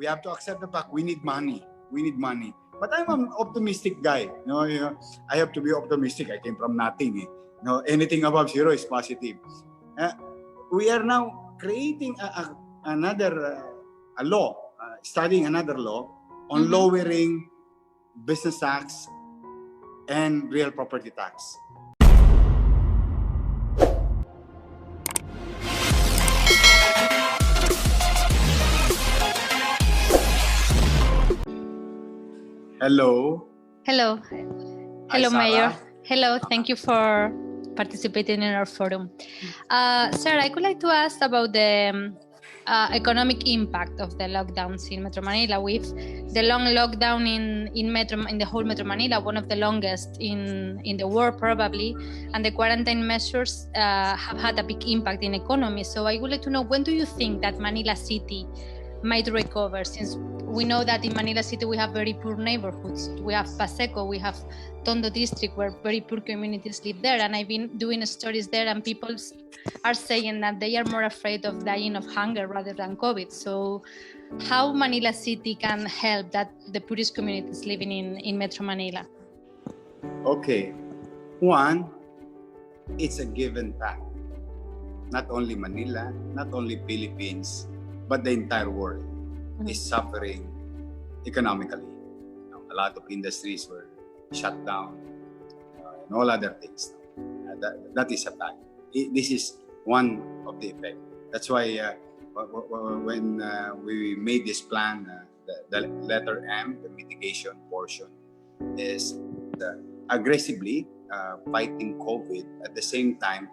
we have to accept the fact we need money. We need money. But I'm an optimistic guy. I have to be optimistic. I came from nothing. Anything above zero is positive. We are now creating another law, studying another law on lowering business tax and real property tax. Hello. Hello. Hi, Hello, Mayor. Sarah. Hello. Thank you for participating in our forum. Sir, I would like to ask about the economic impact of the lockdowns in Metro Manila. With the long lockdown in the whole Metro Manila, one of the longest in the world probably, and the quarantine measures have had a big impact in economy. So I would like to know, when do you think that Manila City might recover, since we know that in Manila City we have very poor neighborhoods. We have Paseco, we have Tondo district where very poor communities live there, and I've been doing stories there, and people are saying that they are more afraid of dying of hunger rather than COVID. So how Manila City can help that the poorest communities living in Metro Manila? Okay. One, it's a given fact. Not only Manila, not only Philippines, but the entire world is suffering economically. A lot of industries were shut down and all other things. That is a fact. This is one of the effects. That's why when we made this plan, the letter M, the mitigation portion, is aggressively fighting COVID. At the same time,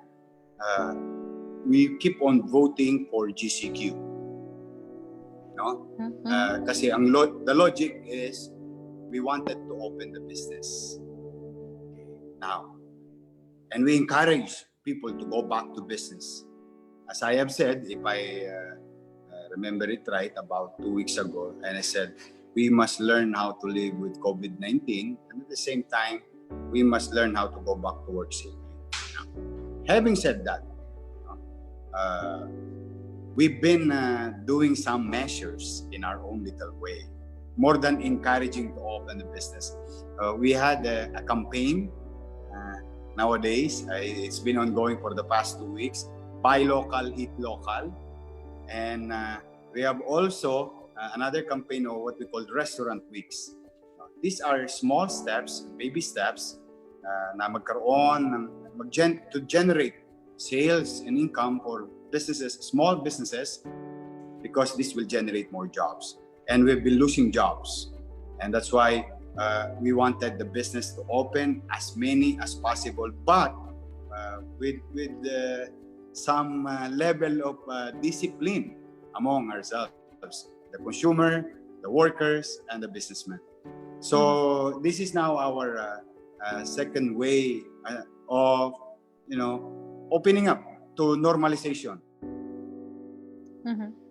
we keep on voting for GCQ. Kasi the logic is we wanted to open the business now, and we encourage people to go back to business. As I have said, if I remember it right, about 2 weeks ago, and I said we must learn how to live with COVID-19, and at the same time we must learn how to go back to work safely. Having said that, we've been doing some measures in our own little way, more than encouraging to open the business. We had a campaign nowadays. It's been ongoing for the past 2 weeks. Buy local, eat local. And we have also another campaign of what we call Restaurant Weeks. These are small steps, baby steps, na magkaroon to generate sales and income for businesses, small businesses, because this will generate more jobs. And we've been losing jobs. And that's why we wanted the business to open as many as possible, but with some level of discipline among ourselves, the consumer, the workers, and the businessmen. So this is now our second way of, opening up to normalization.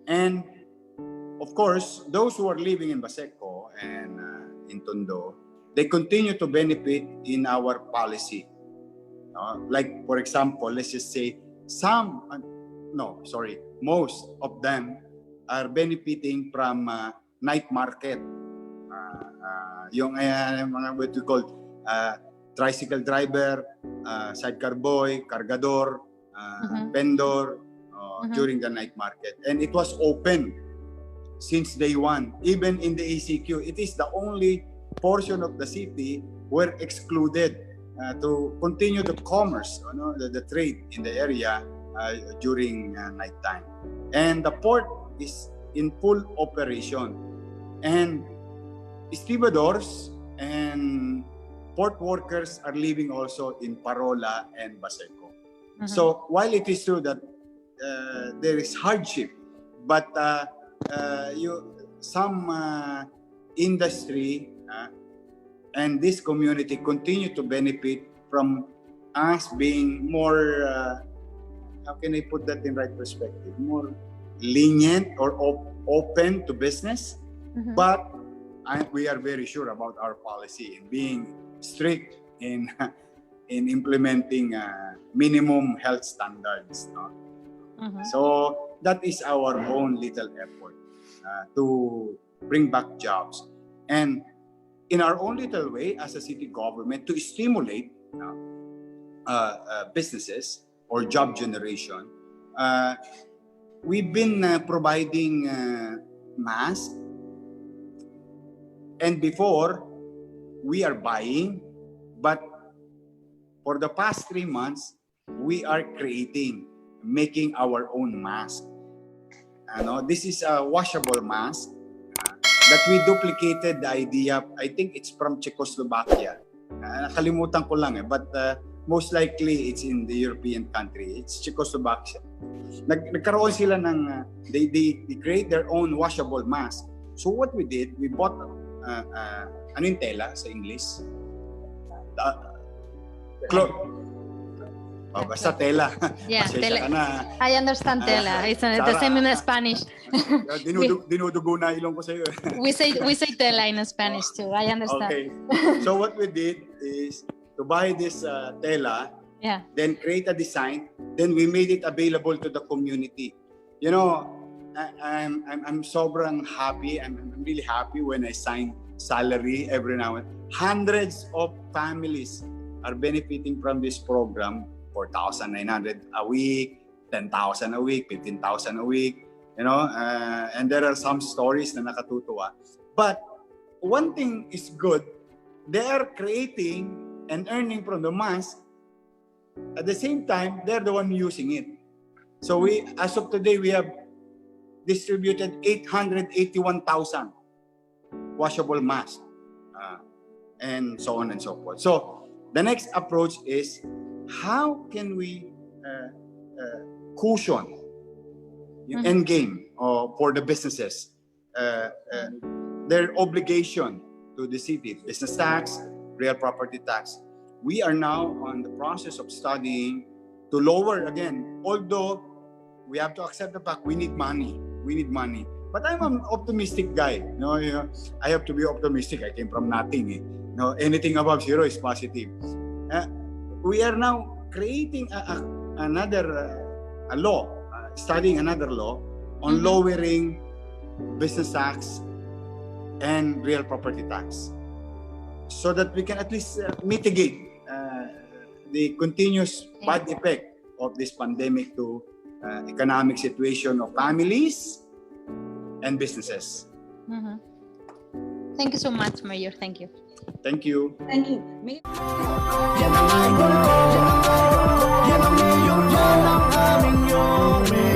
And of course, those who are living in Paseco and in Tondo, they continue to benefit in our policy. Like, for example, let's just say most of them are benefiting from night market. Yung what we call tricycle driver, sidecar boy, cargador, vendor during the night market. And it was open since day one. Even in the ACQ, it is the only portion of the city were excluded to continue the commerce, the trade in the area during night time. And the port is in full operation. And stevedores and port workers are living also in Parola and Paseco. So while it is true that there is hardship, but some industry and this community continue to benefit from us being more, how can I put that in right perspective, more lenient or open to business. But we are very sure about our policy in being strict in implementing minimum health standards. So that is our own little effort to bring back jobs. And in our own little way, as a city government, to stimulate businesses or job generation, we've been providing masks. And before, we are buying, but for the past 3 months, we are making our own mask. This is a washable mask that we duplicated the idea. I think it's from Czechoslovakia. Nakalimutan ko lang but most likely it's in the European country. It's Czechoslovakia. Nagkaroon sila ng, they create their own washable mask. So what we did, we bought ano yung tela sa English? Basta tela. Yeah, tela. I understand tela. It's the same in Spanish. Dinudugo na ilong ko sa'yo. we say tela in Spanish too. I understand. Okay. So what we did is to buy this tela, then create a design, then we made it available to the community. You know, I'm sobrang happy. I'm really happy when I sign salary every now and then. Hundreds of families are benefiting from this program. 4,900 a week, 10,000 a week, 15,000 a week, and there are some stories na nakatutuwa. But one thing is good, they are creating and earning from the mask. At the same time, they're the one using it. So as of today, we have distributed 881,000 washable masks, and so on and so forth. So the next approach is, how can we cushion yung end game for the businesses, their obligation to the city, business tax, real property tax. We are now on the process of studying to lower again, although we have to accept the fact we need money. But I'm an optimistic guy. I have to be optimistic. I came from nothing. Anything above zero is positive. We are now creating another law, studying another law on lowering business tax and real property tax, so that we can at least mitigate the continuous bad effect of this pandemic to economic situation of families and businesses. Thank you so much, Mayor. Thank you. Thank you. Thank you. Yan ang aming Yorme.